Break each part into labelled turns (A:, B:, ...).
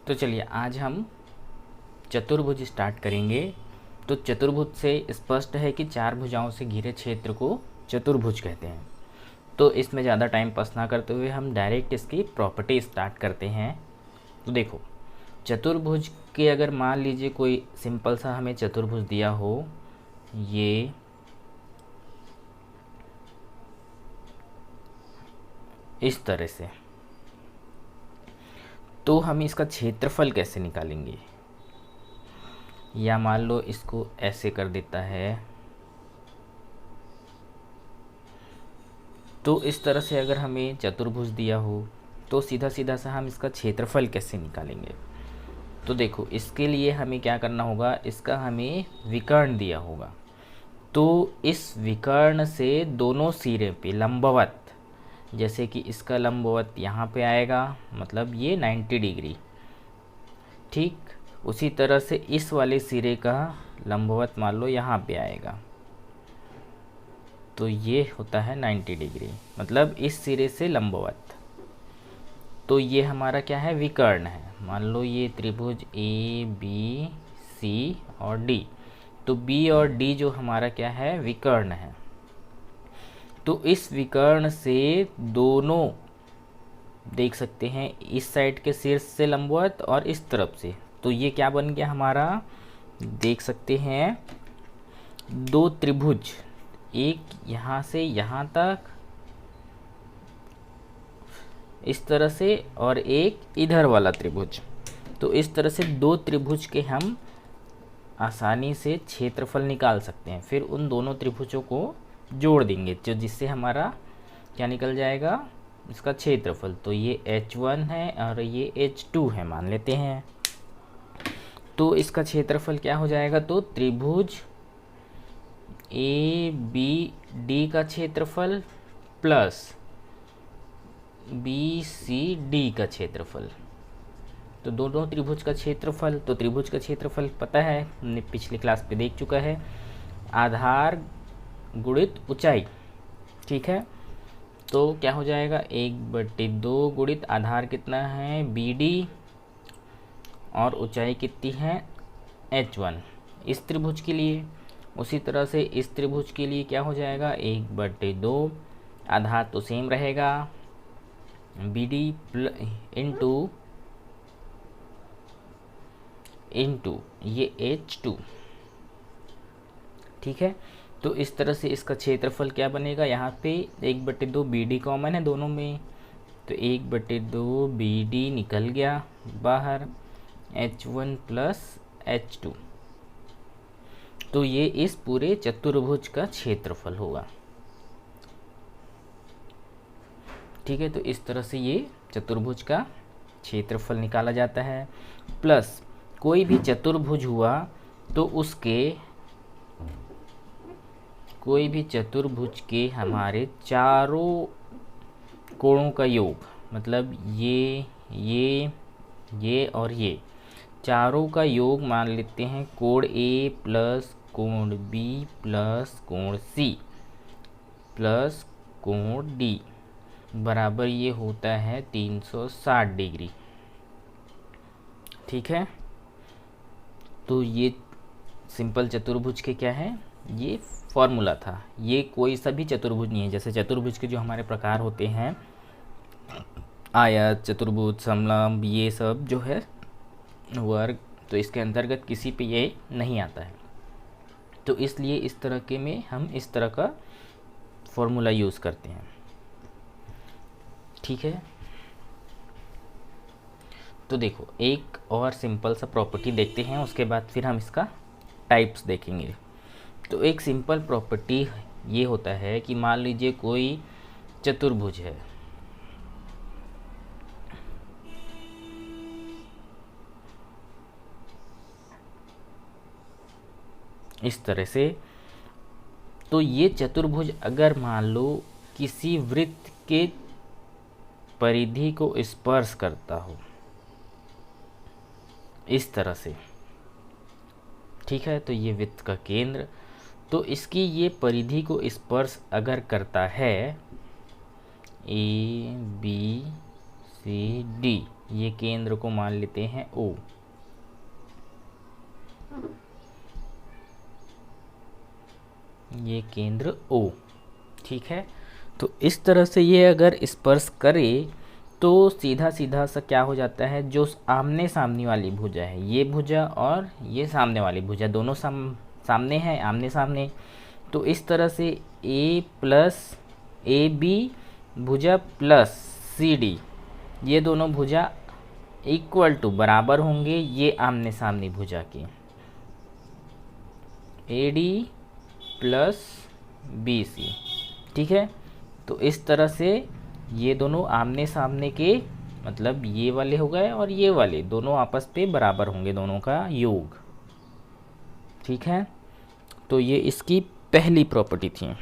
A: तो चलिए आज हम चतुर्भुज स्टार्ट करेंगे। तो चतुर्भुज से स्पष्ट है कि चार भुजाओं से घिरे क्षेत्र को चतुर्भुज कहते हैं। तो इसमें ज़्यादा टाइम पास ना करते हुए हम डायरेक्ट इसकी प्रॉपर्टी स्टार्ट करते हैं। तो देखो, चतुर्भुज के अगर मान लीजिए कोई सिंपल सा हमें चतुर्भुज दिया हो, ये इस तरह से, तो हम इसका क्षेत्रफल कैसे निकालेंगे? या मान लो इसको ऐसे कर देता है, तो इस तरह से अगर हमें चतुर्भुज दिया हो तो सीधा सीधा सा हम इसका क्षेत्रफल कैसे निकालेंगे? तो देखो, इसके लिए हमें क्या करना होगा, इसका हमें विकर्ण दिया होगा। तो इस विकर्ण से दोनों सिरे पे लंबवत, जैसे कि इसका लंबवत यहाँ पे आएगा, मतलब ये 90 डिग्री, ठीक। उसी तरह से इस वाले सिरे का लंबवत मान लो यहाँ पे आएगा, तो ये होता है 90 डिग्री, मतलब इस सिरे से लंबवत। तो ये हमारा क्या है, विकर्ण है। मान लो ये त्रिभुज ए बी सी और डी, तो बी और डी जो हमारा क्या है, विकर्ण है। तो इस विकर्ण से दोनों देख सकते हैं, इस साइड के शीर्ष से लंबवत और इस तरफ से, तो ये क्या बन गया हमारा, देख सकते हैं, दो त्रिभुज, एक यहाँ से यहाँ तक इस तरह से और एक इधर वाला त्रिभुज। तो इस तरह से दो त्रिभुज के हम आसानी से क्षेत्रफल निकाल सकते हैं। फिर उन दोनों त्रिभुजों को जोड़ देंगे, जो जिससे हमारा क्या निकल जाएगा, इसका क्षेत्रफल। तो ये H1 है और ये H2 है मान लेते हैं। तो इसका क्षेत्रफल क्या हो जाएगा, तो त्रिभुज ए बी डी का क्षेत्रफल प्लस बी सी डी का क्षेत्रफल। तो दोनों त्रिभुज का क्षेत्रफल, तो त्रिभुज का क्षेत्रफल पता है, हमने पिछली क्लास पे देख चुका है, आधार गुणित ऊंचाई, ठीक है। तो क्या हो जाएगा, 1/2 गुणित आधार कितना है, बी डी, और ऊंचाई कितनी है, H1 इस त्रिभुज के लिए। उसी तरह से इस त्रिभुज के लिए क्या हो जाएगा, 1/2, आधार तो सेम रहेगा, बी डी इंटू ये H2, ठीक है। तो इस तरह से इसका क्षेत्रफल क्या बनेगा, यहाँ पे 1/2 बी डी कॉमन है दोनों में, तो 1/2 बी डी निकल गया बाहर, H1 प्लस H2। तो ये इस पूरे चतुर्भुज का क्षेत्रफल होगा, ठीक है। तो इस तरह से ये चतुर्भुज का क्षेत्रफल निकाला जाता है। प्लस कोई भी चतुर्भुज हुआ तो उसके, कोई भी चतुर्भुज के हमारे चारों कोणों का योग, मतलब ये और ये चारों का योग मान लेते हैं, कोण ए प्लस कोण बी प्लस कोण सी प्लस कोण डी बराबर ये होता है 360 डिग्री, ठीक है। तो ये सिंपल चतुर्भुज के क्या है, ये फॉर्मूला था। ये कोई सा भी चतुर्भुज नहीं है, जैसे चतुर्भुज के जो हमारे प्रकार होते हैं, आयत, चतुर्भुज, समलंब, ये सब जो है वर्ग, तो इसके अंतर्गत किसी पे ये नहीं आता है। तो इसलिए इस तरह के में हम इस तरह का फॉर्मूला यूज़ करते हैं, ठीक है। तो देखो, एक और सिंपल सा प्रॉपर्टी देखते हैं, उसके बाद फिर हम इसका टाइप्स देखेंगे। तो एक सिंपल प्रॉपर्टी ये होता है कि मान लीजिए कोई चतुर्भुज है, इस तरह से। तो ये चतुर्भुज अगर मान लो किसी वृत्त के परिधि को स्पर्श करता हो, इस तरह से, ठीक है। तो ये वृत्त का केंद्र, तो इसकी ये परिधि को स्पर्श अगर करता है, ए बी सी डी, ये केंद्र को मान लेते हैं O। ये केंद्र O, ठीक है। तो इस तरह से ये अगर स्पर्श करे तो सीधा सीधा सा क्या हो जाता है, जो आमने सामने वाली भुजा है, ये भुजा और ये सामने वाली भुजा दोनों सामने है, आमने सामने। तो इस तरह से ए प्लस ए बी भुजा प्लस सी डी, ये दोनों भुजा इक्वल टू बराबर होंगे ये आमने सामने भुजा के, A D plus B C, ठीक है। तो इस तरह से ये दोनों आमने सामने के, मतलब ये वाले हो गए और ये वाले दोनों आपस पे बराबर होंगे, दोनों का योग, ठीक है। तो ये इसकी पहली प्रॉपर्टी थी।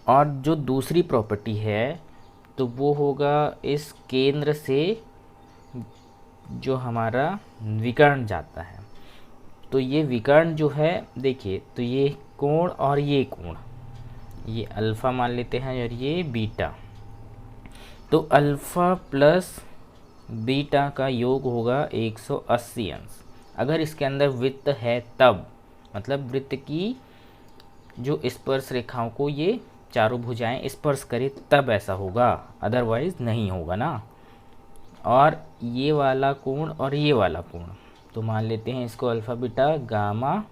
A: और जो दूसरी प्रॉपर्टी है तो वो होगा इस केंद्र से जो हमारा विकर्ण जाता है, तो ये विकर्ण जो है देखिए, तो ये कोण और ये कोण, ये अल्फ़ा मान लेते हैं और ये बीटा। तो अल्फ़ा प्लस बीटा का योग होगा 180 अंश। अगर इसके अंदर वृत्त है तब, मतलब वृत्त की जो स्पर्श रेखाओं को ये चारों भुजाएं स्पर्श करे तब ऐसा होगा, अदरवाइज नहीं होगा ना। और ये वाला कोण और ये वाला कोण, तो मान लेते हैं इसको अल्फ़ा बीटा गामा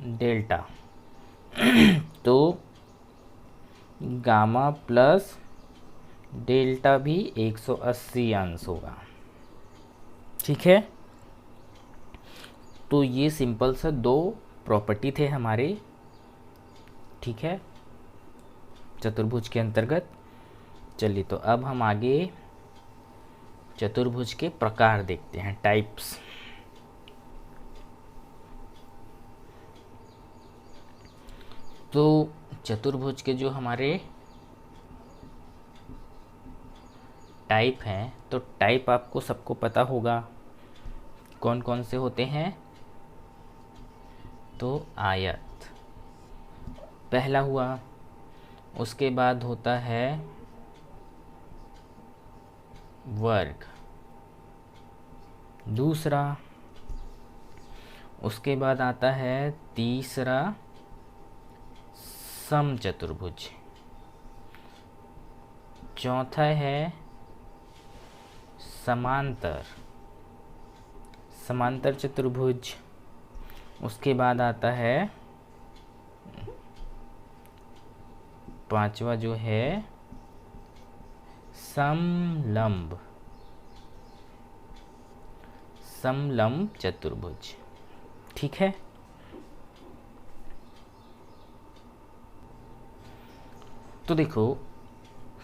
A: डेल्टा। तो गामा प्लस डेल्टा भी 180 अंश होगा, ठीक है। तो ये सिंपल सा दो प्रॉपर्टी थे हमारे, ठीक है, चतुर्भुज के अंतर्गत। चलिए तो अब हम आगे चतुर्भुज के प्रकार देखते हैं, टाइप्स। तो चतुर्भुज के जो हमारे टाइप हैं, तो टाइप आपको सबको पता होगा कौन कौन से होते हैं। तो आयत पहला हुआ, उसके बाद होता है वर्ग दूसरा, उसके बाद आता है तीसरा समचतुर्भुज, चौथा है समांतर चतुर्भुज, उसके बाद आता है पांचवा जो है समलंब चतुर्भुज, ठीक है। तो देखो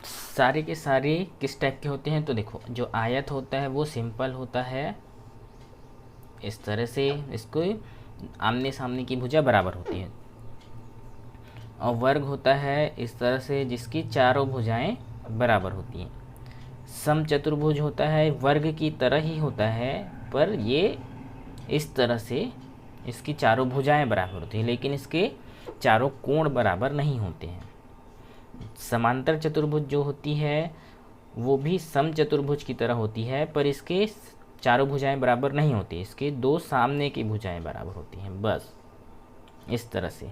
A: सारे के सारे किस टाइप के होते हैं, तो देखो जो आयत होता है वो सिंपल होता है, इस तरह से इसको आमने सामने की भुजा बराबर होती है। और वर्ग होता है इस तरह से जिसकी चारों भुजाएं बराबर होती हैं। समचतुर्भुज होता है वर्ग की तरह ही होता है, पर ये इस तरह से इसकी चारों भुजाएं बराबर होती हैं, लेकिन इसके चारों कोण बराबर नहीं होते हैं। समांतर चतुर्भुज जो होती है वो भी समचतुर्भुज की तरह होती है, पर इसके चारों भुजाएं बराबर नहीं होती, इसके दो सामने की भुजाएं बराबर होती हैं, बस इस तरह से।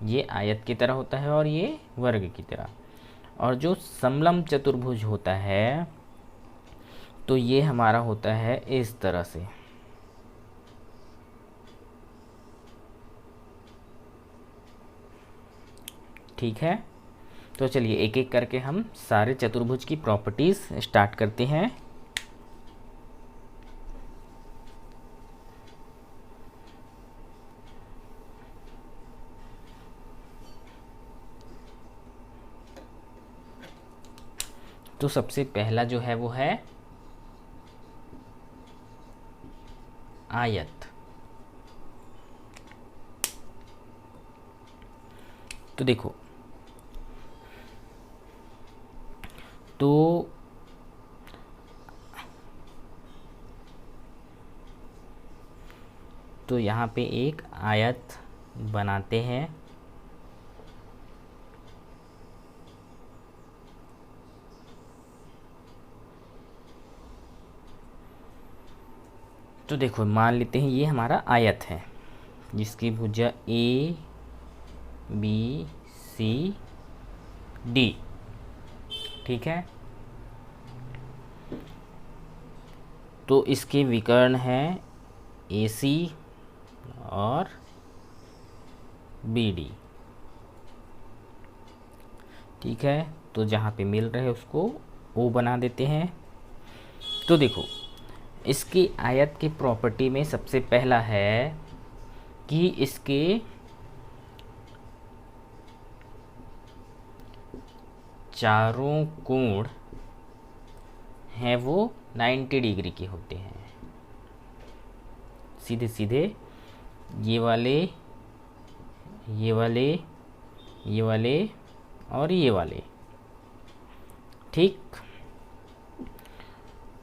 A: ये आयत की तरह होता है और ये वर्ग की तरह। और जो समलंब चतुर्भुज होता है तो ये हमारा होता है इस तरह से, ठीक है। तो चलिए एक एक करके हम सारे चतुर्भुज की प्रॉपर्टीज स्टार्ट करते हैं। तो सबसे पहला जो है वो है आयत। तो देखो, तो यहाँ पे एक आयत बनाते हैं। तो देखो मान लेते हैं ये हमारा आयत है जिसकी भुजा ए बी सी डी, ठीक है। तो इसके विकर्ण हैं ए सी और बी डी, ठीक है। तो जहाँ पे मिल रहे उसको ओ बना देते हैं। तो देखो इसकी आयत की प्रॉपर्टी में सबसे पहला है कि इसके चारों कोण हैं वो 90 डिग्री के होते हैं, सीधे सीधे ये वाले, ये वाले, ये वाले और ये वाले, ठीक।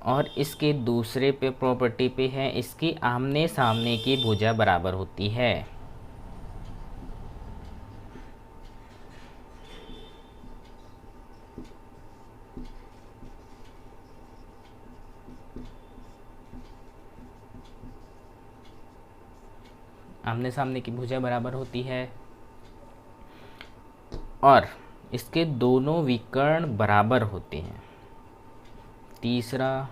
A: और इसके दूसरे पे प्रॉपर्टी पे है इसकी आमने सामने की भुजा बराबर होती है। आमने सामने की भुजा बराबर होती है और इसके दोनों विकर्ण बराबर होते हैं। तीसरा,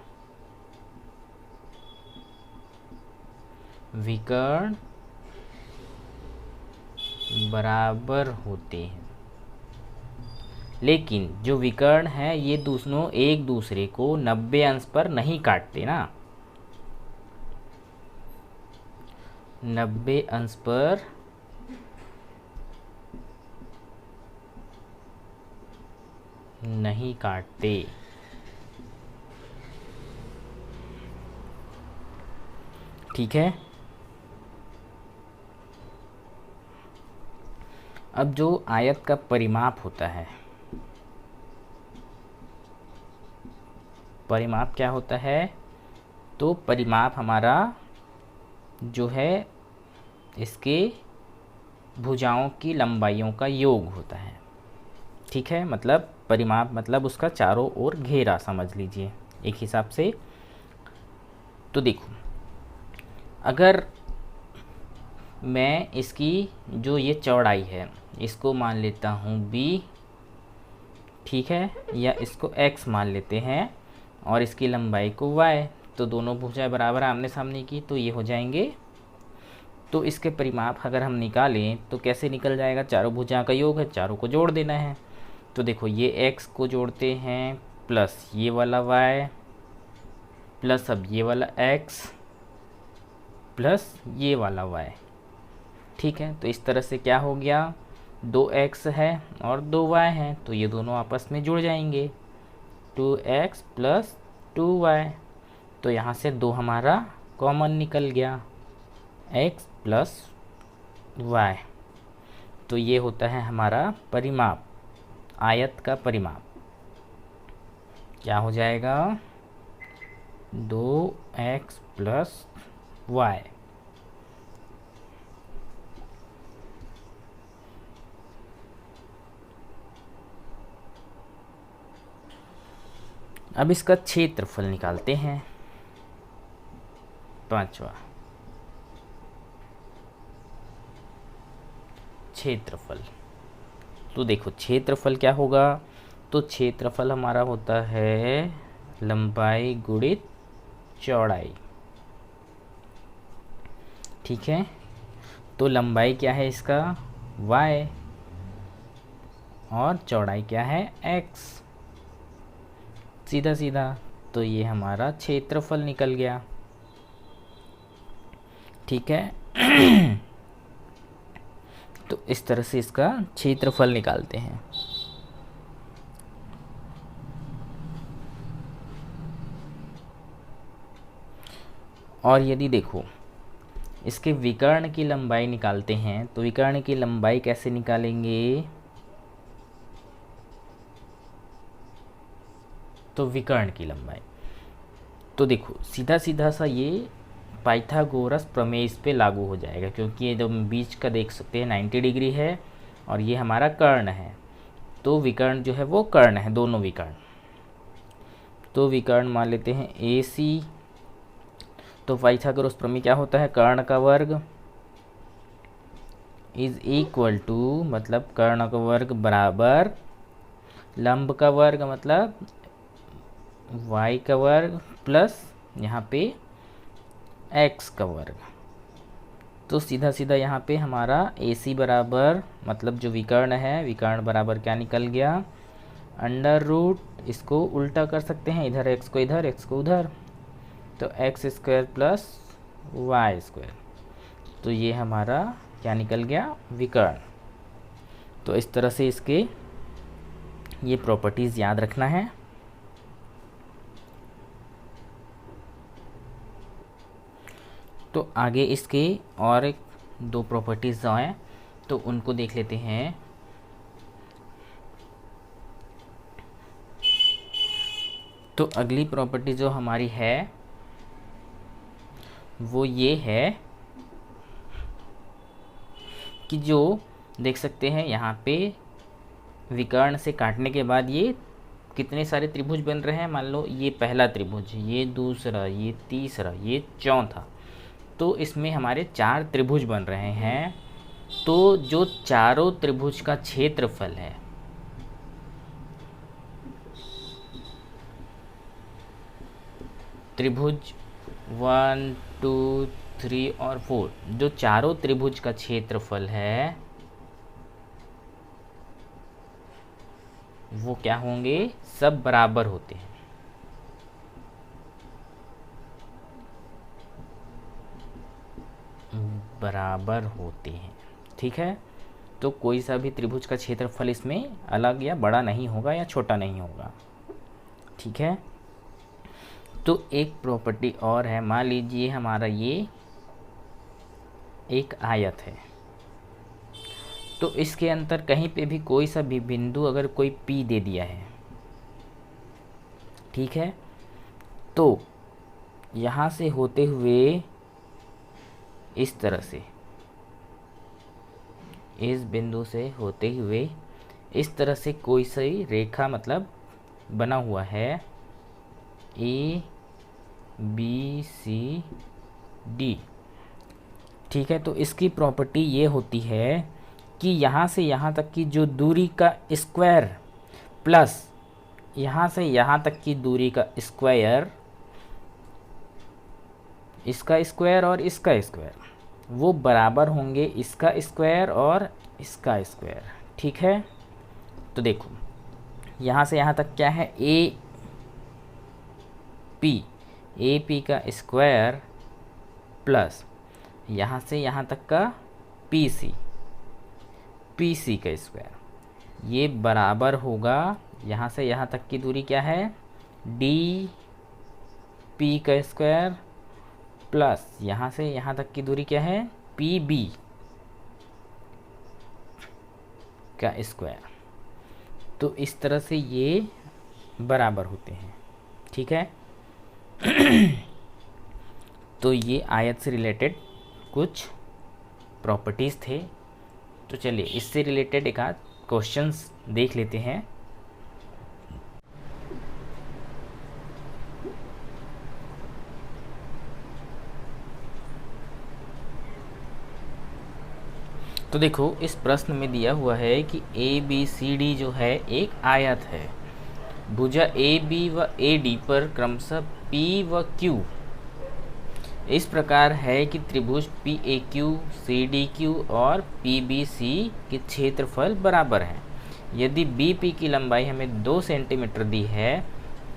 A: विकर्ण बराबर होते हैं, लेकिन जो विकर्ण है ये दोनों एक दूसरे को 90 अंश पर नहीं काटते ना, 90 अंश पर नहीं काटते, ठीक है। अब जो आयत का परिमाप होता है, परिमाप क्या होता है? तो परिमाप हमारा जो है इसके भुजाओं की लंबाइयों का योग होता है, ठीक है। मतलब परिमाप मतलब उसका चारों ओर घेरा समझ लीजिए एक हिसाब से। तो देखो अगर मैं इसकी जो ये चौड़ाई है इसको मान लेता हूँ b, ठीक है, या इसको x मान लेते हैं और इसकी लंबाई को y, तो दोनों भुजाएं बराबर आमने सामने की तो ये हो जाएंगे। तो इसके परिमाप अगर हम निकालें तो कैसे निकल जाएगा? चारों भुजाओं का योग है, चारों को जोड़ देना है। तो देखो ये x को जोड़ते हैं प्लस ये वाला y प्लस अब ये वाला x प्लस ये वाला y, ठीक है। तो इस तरह से क्या हो गया, 2x है और 2y है तो ये दोनों आपस में जुड़ जाएंगे, 2x प्लस 2y। तो यहाँ से 2 हमारा कॉमन निकल गया, x प्लस y। तो ये होता है हमारा परिमाप, आयत का परिमाप। क्या हो जाएगा? 2x plus y। अब इसका क्षेत्रफल निकालते हैं, पांचवा क्षेत्रफल। तो देखो क्षेत्रफल क्या होगा? तो क्षेत्रफल हमारा होता है लंबाई गुणित चौड़ाई, ठीक है। तो लंबाई क्या है इसका? y और चौड़ाई क्या है? x, सीधा सीधा। तो ये हमारा क्षेत्रफल निकल गया, ठीक है। तो इस तरह से इसका क्षेत्रफल निकालते हैं। और यदि देखो इसके विकर्ण की लंबाई निकालते हैं तो विकर्ण की लंबाई कैसे निकालेंगे? तो विकर्ण की लंबाई, तो देखो सीधा सीधा सा ये पाइथागोरस प्रमेय इस पे लागू हो जाएगा, क्योंकि ये जो बीच का देख सकते हैं 90 डिग्री है और ये हमारा कर्ण है। तो विकर्ण जो है वो कर्ण है, दोनों विकर्ण। तो विकर्ण मान लेते हैं AC। तो पाइथागोरस प्रमेय क्या होता है, कर्ण का वर्ग इज इक्वल टू, मतलब कर्ण का वर्ग बराबर लंब का वर्ग मतलब y का वर्ग प्लस यहाँ पे x का वर्ग। तो सीधा सीधा यहाँ पे हमारा AC बराबर, मतलब जो विकर्ण है, विकर्ण बराबर क्या निकल गया, अंडर रूट, इसको उल्टा कर सकते हैं, इधर x को इधर, x को उधर, तो x square plus Y square. तो ये हमारा क्या निकल गया, विकर्ण। तो इस तरह से इसके ये प्रॉपर्टीज़ याद रखना है। तो आगे इसके और एक दो प्रॉपर्टीज़ जो हैं तो उनको देख लेते हैं। तो अगली प्रॉपर्टी जो हमारी है वो ये है कि जो देख सकते हैं यहाँ पे विकर्ण से काटने के बाद ये कितने सारे त्रिभुज बन रहे हैं। मान लो ये पहला त्रिभुज, ये दूसरा, ये तीसरा, ये चौथा, तो इसमें हमारे 4 त्रिभुज बन रहे हैं। तो जो चारों त्रिभुज का क्षेत्रफल है, त्रिभुज 1, 2, 3 और 4, जो चारों त्रिभुज का क्षेत्रफल है वो क्या होंगे, सब बराबर होते हैं। बराबर होते हैं, ठीक है। तो कोई सा भी त्रिभुज का क्षेत्रफल इसमें अलग या बड़ा नहीं होगा या छोटा नहीं होगा, ठीक है। तो एक प्रॉपर्टी और है, मान लीजिए हमारा ये एक आयत है, तो इसके अंदर कहीं पे भी कोई सा भी बिंदु अगर कोई P दे दिया है, ठीक है, तो यहाँ से होते हुए इस तरह से, इस बिंदु से होते हुए इस तरह से कोई सी रेखा मतलब बना हुआ है A B C D, ठीक है। तो इसकी प्रॉपर्टी ये होती है कि यहाँ से यहाँ तक की जो दूरी का स्क्वायर प्लस यहाँ से यहाँ तक की दूरी का स्क्वायर, इसका स्क्वायर और इसका स्क्वायर वो बराबर होंगे इसका स्क्वायर और इसका स्क्वायर, ठीक है। तो देखो यहाँ से यहाँ तक क्या है, ए पी का स्क्वायर प्लस यहाँ से यहाँ तक का पी सी का स्क्वायर, ये बराबर होगा यहाँ से यहाँ तक की दूरी क्या है, डी पी का स्क्वायर प्लस यहाँ से यहाँ तक की दूरी क्या है, पी बी का स्क्वायर। तो इस तरह से ये बराबर होते हैं, ठीक है। तो ये आयत से रिलेटेड कुछ प्रॉपर्टीज़ थे। तो चलिए इससे रिलेटेड एक आध क्वेश्चंस देख लेते हैं। तो देखो इस प्रश्न में दिया हुआ है कि ABCD जो है एक आयत है, भुजा AB व AD पर क्रमशः P व Q इस प्रकार है कि त्रिभुज PAQ, CDQ और PBC के क्षेत्रफल बराबर हैं। यदि BP की लंबाई हमें 2 सेंटीमीटर दी है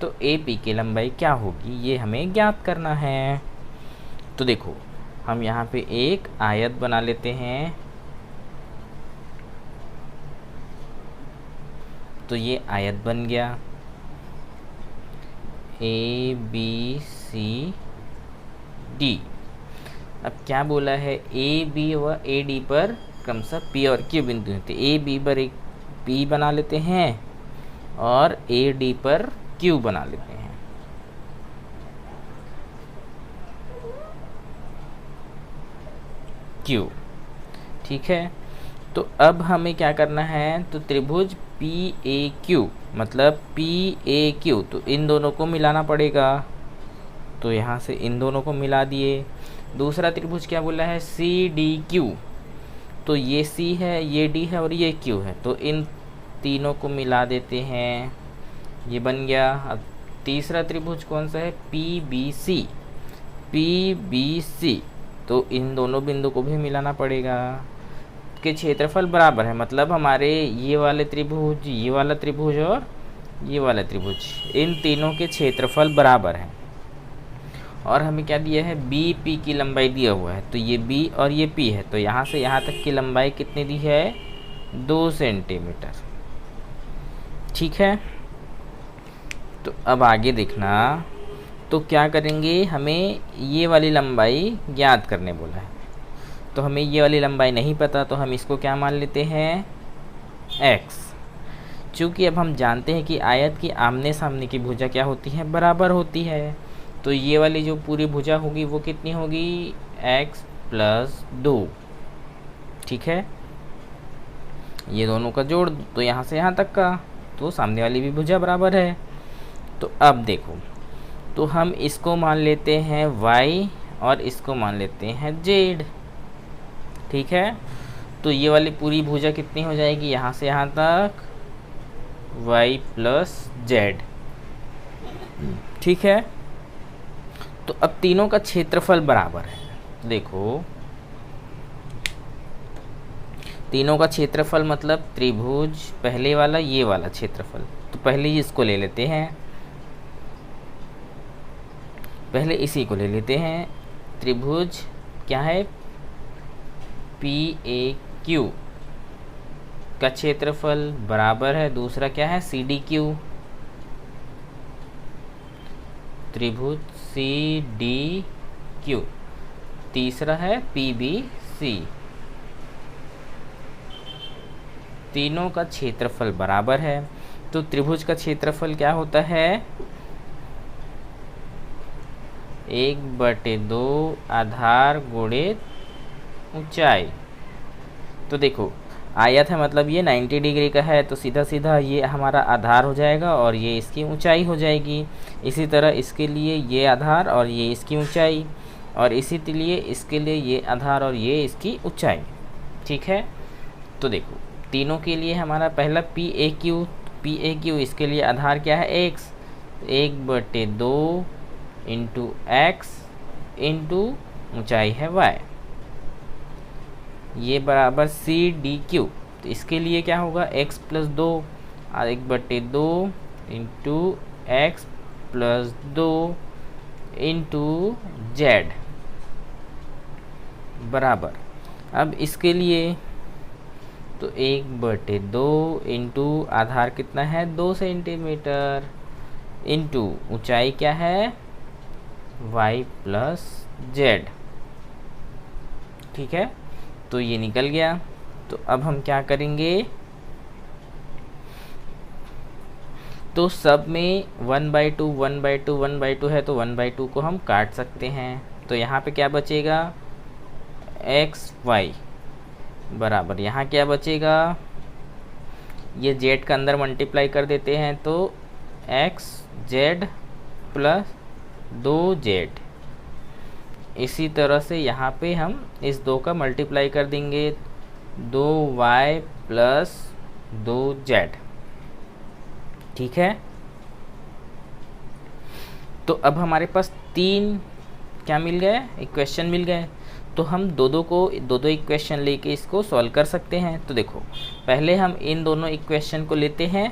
A: तो AP की लंबाई क्या होगी, ये हमें ज्ञात करना है। तो देखो हम यहाँ पे एक आयत बना लेते हैं। तो ये आयत बन गया ABCD। अब क्या बोला है, AB व AD पर क्रमशः P और Q बिंदु हैं। तो AB पर एक P बना लेते हैं और AD पर Q बना लेते हैं। Q, ठीक है। तो अब हमें क्या करना है, तो त्रिभुज PAQ मतलब PAQ, तो इन दोनों को मिलाना पड़ेगा। तो यहाँ से इन दोनों को मिला दिए। दूसरा त्रिभुज क्या बोला है, सी डी क्यू, तो ये सी है, ये डी है और ये क्यू है, तो इन तीनों को मिला देते हैं, ये बन गया। अब तीसरा त्रिभुज कौन सा है, P B C, P B C, तो इन दोनों बिंदु को भी मिलाना पड़ेगा। के क्षेत्रफल बराबर है, मतलब हमारे ये वाले त्रिभुज, ये वाला त्रिभुज और ये वाला त्रिभुज, इन तीनों के क्षेत्रफल बराबर है। और हमें क्या दिया है, बी पी की लंबाई दिया हुआ है, तो ये बी और ये पी है, तो यहाँ से यहाँ तक की लंबाई कितनी दी है, 2 सेंटीमीटर। ठीक है, तो अब आगे देखना, तो क्या करेंगे, हमें ये वाली लंबाई ज्ञात करने बोला है, तो हमें ये वाली लंबाई नहीं पता, तो हम इसको क्या मान लेते हैं, x। चूँकि अब हम जानते हैं कि आयत की आमने सामने की भुजा क्या होती है, बराबर होती है, तो ये वाली जो पूरी भुजा होगी वो कितनी होगी, x + 2। ठीक है, ये दोनों का जोड़ तो यहाँ से यहाँ तक का, तो सामने वाली भी भुजा बराबर है। तो अब देखो, तो हम इसको मान लेते हैं y और इसको मान लेते हैं z। ठीक है, तो ये वाली पूरी भुजा कितनी हो जाएगी, यहाँ से यहाँ तक y + z। ठीक है, तो अब तीनों का क्षेत्रफल बराबर है। देखो, तीनों का क्षेत्रफल मतलब त्रिभुज पहले वाला, ये वाला क्षेत्रफल, तो पहले ही इसको ले लेते हैं, पहले इसी को ले लेते हैं। त्रिभुज क्या है, पी ए क्यू का क्षेत्रफल बराबर है, दूसरा क्या है, सी डी क्यू, त्रिभुज सी डी क्यू, तीसरा है पी बी सी। तीनों का क्षेत्रफल बराबर है, तो त्रिभुज का क्षेत्रफल क्या होता है, 1/2 आधार गुणित ऊंचाई। तो देखो, आयत है मतलब ये 90 डिग्री का है, तो सीधा सीधा ये हमारा आधार हो जाएगा और ये इसकी ऊंचाई हो जाएगी। इसी तरह इसके लिए ये आधार और ये इसकी ऊंचाई, और इसी लिए इसके लिए ये आधार और ये इसकी ऊंचाई। ठीक है, तो देखो तीनों के लिए हमारा पहला पी ए क्यू, इसके लिए आधार क्या है, x, 1/2 इंटू x इंटू ऊँचाई है y, ये बराबर सी डी क्यू, तो इसके लिए क्या होगा, x + 2, 1/2 into x + 2 into z बराबर। अब इसके लिए तो 1/2 इंटू आधार कितना है, 2 सेंटीमीटर, इंटू ऊंचाई क्या है, y + z। ठीक है, तो ये निकल गया। तो अब हम क्या करेंगे, तो सब में 1/2 1/2 1/2 है, तो 1/2 को हम काट सकते हैं, तो यहाँ पे क्या बचेगा, x y बराबर, यहाँ क्या बचेगा, ये z का अंदर मल्टीप्लाई कर देते हैं, तो x z + 2z। इसी तरह से यहाँ पे हम इस 2 का मल्टीप्लाई कर देंगे, 2y + 2z। ठीक है, तो अब हमारे पास 3 क्या मिल गए, इक्वेशन मिल गए, तो हम दो इक्वेशन लेके इसको सॉल्व कर सकते हैं। तो देखो, पहले हम इन दोनों इक्वेशन को लेते हैं,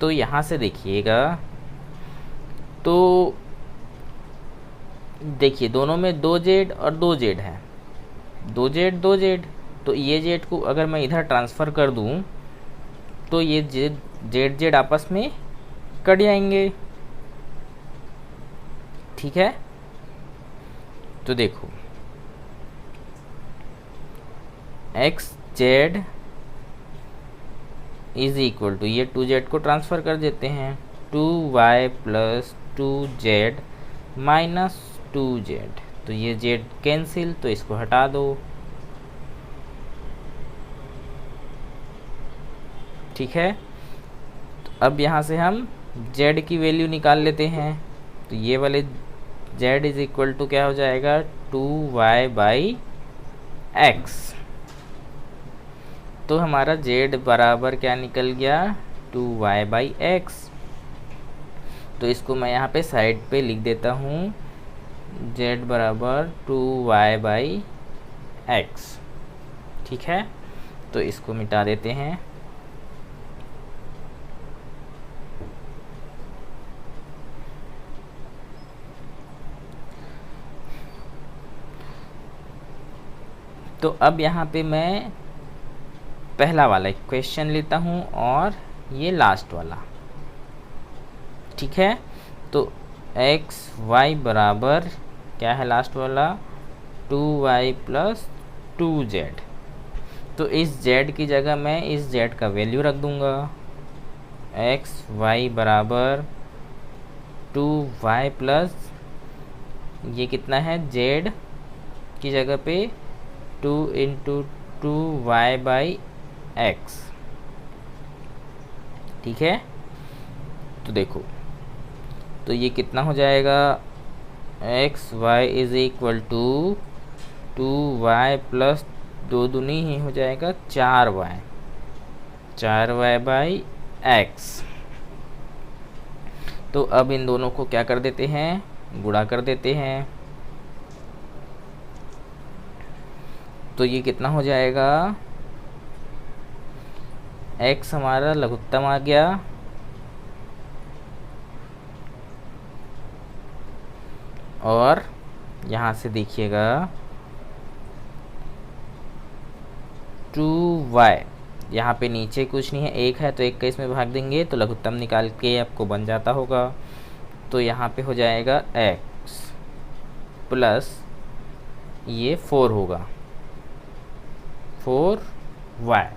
A: तो यहाँ से देखिएगा, तो देखिए दोनों में 2z और 2z है, 2z 2z, तो ये z को अगर मैं इधर ट्रांसफ़र कर दूँ तो ये z आपस में कट जाएंगे। ठीक है, तो देखो xz = ये 2z को ट्रांसफ़र कर देते हैं, 2y + 2z - 2z, तो ये z कैंसिल, तो इसको हटा दो। ठीक है, तो अब यहाँ से हम z की वैल्यू निकाल लेते हैं, तो ये वाले z इज इक्वल टू क्या हो जाएगा 2y/x। तो हमारा z बराबर क्या निकल गया 2y/x। तो इसको मैं यहाँ पे साइड पे लिख देता हूँ z बराबर 2y/x। ठीक है, तो इसको मिटा देते हैं। तो अब यहाँ पे मैं पहला वाला क्वेश्चन लेता हूँ और ये लास्ट वाला। ठीक है, तो x y बराबर क्या है लास्ट वाला 2y + 2z। तो इस z की जगह मैं इस z का वैल्यू रख दूंगा। x y बराबर 2y प्लस ये कितना है z की जगह पे 2 × 2y/x। ठीक है, तो देखो तो ये कितना हो जाएगा x y is equal to 2y plus 2 दूनी ही हो जाएगा 4y/x। तो अब इन दोनों को क्या कर देते हैं, गुणा कर देते हैं। तो ये कितना हो जाएगा x हमारा लघुत्तम आ गया और यहाँ से देखिएगा 2y, यहाँ पे नीचे कुछ नहीं है, एक है तो एक का इसमें भाग देंगे तो लघुत्तम निकाल के आपको बन जाता होगा। तो यहाँ पे हो जाएगा x प्लस ये 4 होगा 4y।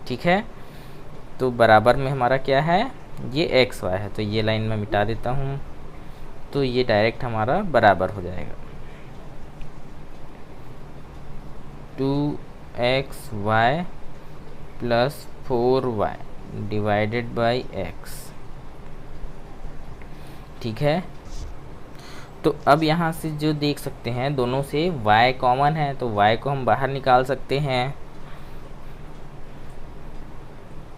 A: ठीक है, तो बराबर में हमारा क्या है ये x y है, तो ये लाइन में मिटा देता हूँ। तो ये डायरेक्ट हमारा बराबर हो जाएगा 2xy plus 4y divided by x। ठीक है, तो अब यहाँ से जो देख सकते हैं दोनों से y कॉमन है, तो y को हम बाहर निकाल सकते हैं।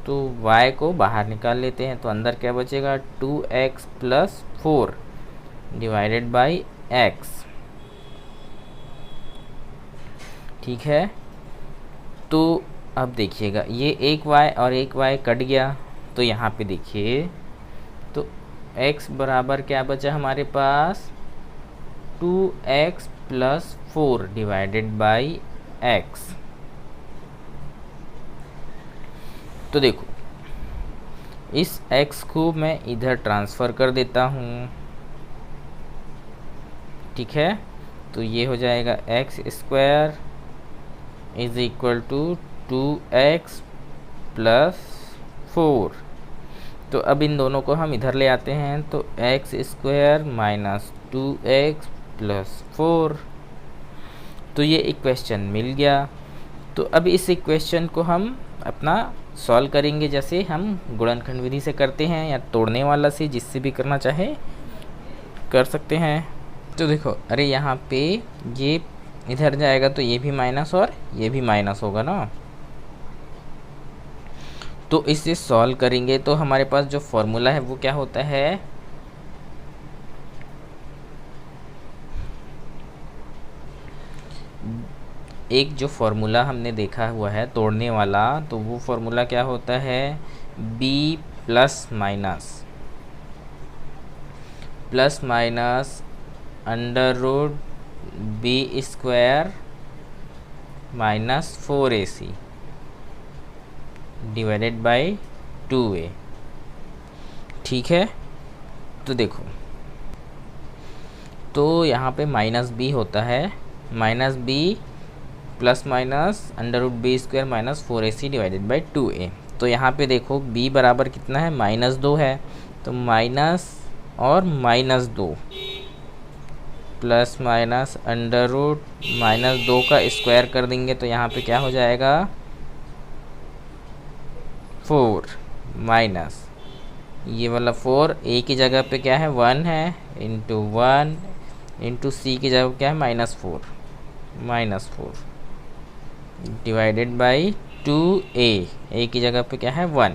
A: तो y को बाहर निकाल लेते हैं, तो अंदर क्या बचेगा 2x plus 4 divided by x। ठीक है, तो अब देखिएगा ये एक y और एक y कट गया, तो यहाँ पे देखिए तो x बराबर क्या बचा हमारे पास 2x plus 4 divided by x। तो देखो इस x को मैं इधर ट्रांसफ़र कर देता हूँ। ठीक है, तो ये हो जाएगा x² is equal to 2x plus 4। तो अब इन दोनों को हम इधर ले आते हैं, तो x² माइनस 2x प्लस 4। तो ये इक्वेशन मिल गया। तो अब इस इक्वेशन को हम अपना सॉल्व करेंगे, जैसे हम गुणनखंड विधि से करते हैं या तोड़ने वाला से, जिससे भी करना चाहे कर सकते हैं। तो देखो अरे यहाँ पे ये इधर जाएगा तो ये भी माइनस और ये भी माइनस होगा ना। तो इसे सॉल्व करेंगे तो हमारे पास जो फॉर्मूला है वो क्या होता है, एक जो फॉर्मूला हमने देखा हुआ है तोड़ने वाला, तो वो फॉर्मूला क्या होता है b plus minus under root b² minus 4ac divided by 2a। ठीक है, तो देखो तो यहाँ पे माइनस b होता है, minus b plus minus under root b² minus 4ac divided by 2a। तो यहाँ पे देखो b बराबर कितना है -2 है, तो माइनस और -2 प्लस माइनस अंडर रूट -2 का स्क्वायर कर देंगे, तो यहाँ पे क्या हो जाएगा 4 माइनस ये वाला 4 ए की जगह पे क्या है 1 है, इंटू 1 इंटू सी की जगह क्या है -4 डिवाइडेड बाई 2a, ए की जगह पे क्या है 1।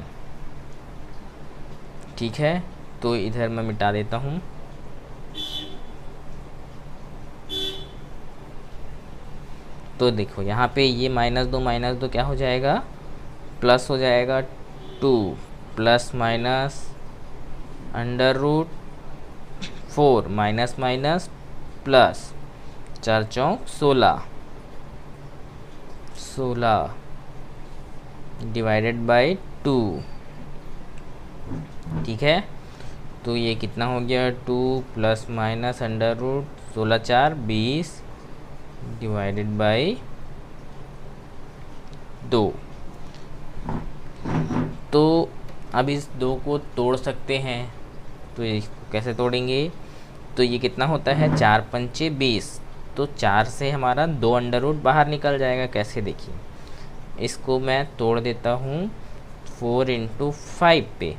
A: ठीक है, तो इधर मैं मिटा देता हूँ। तो देखो यहाँ पे ये -2 क्या हो जाएगा, प्लस हो जाएगा 2 plus minus √4 minus minus plus 4 Chowk 16 divided by 2। ठीक है, तो ये कितना हो गया 2 प्लस माइनस √16 4 20 डिवाइडेड बाई 2। तो अब इस 2 को तोड़ सकते हैं, तो इसको कैसे तोड़ेंगे, तो ये कितना होता है 4 पंचे 20, तो 4 से हमारा 2 अंडर रूट बाहर निकल जाएगा। कैसे देखिए, इसको मैं तोड़ देता हूँ 4 इंटू 5 पे,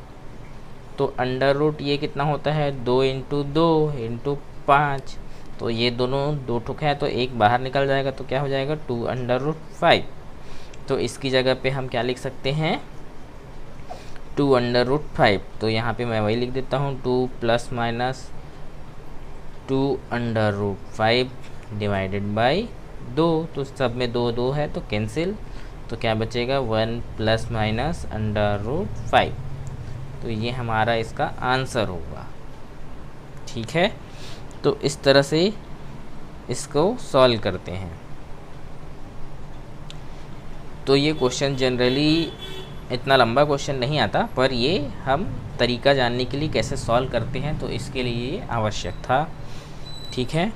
A: तो अंडर रूट ये कितना होता है 2 इंटू 2 इंटू 5, तो ये दोनों 2 ठुक है तो एक बाहर निकल जाएगा, तो क्या हो जाएगा 2 अंडर रूट 5। तो इसकी जगह पे हम क्या लिख सकते हैं 2 अंडर रूट 5। तो यहाँ पे मैं वही लिख देता हूँ 2 plus minus 2 under root 5 divided by 2। तो सब में 2 2 है तो कैंसिल, तो क्या बचेगा 1 प्लस माइनस अंडर रूट 5। तो ये हमारा इसका आंसर होगा। ठीक है, तो इस तरह से इसको सॉल्व करते हैं। तो ये क्वेश्चन जनरली इतना लंबा क्वेश्चन नहीं आता, पर ये हम तरीका जानने के लिए कैसे सॉल्व करते हैं तो इसके लिए आवश्यक था। ठीक है।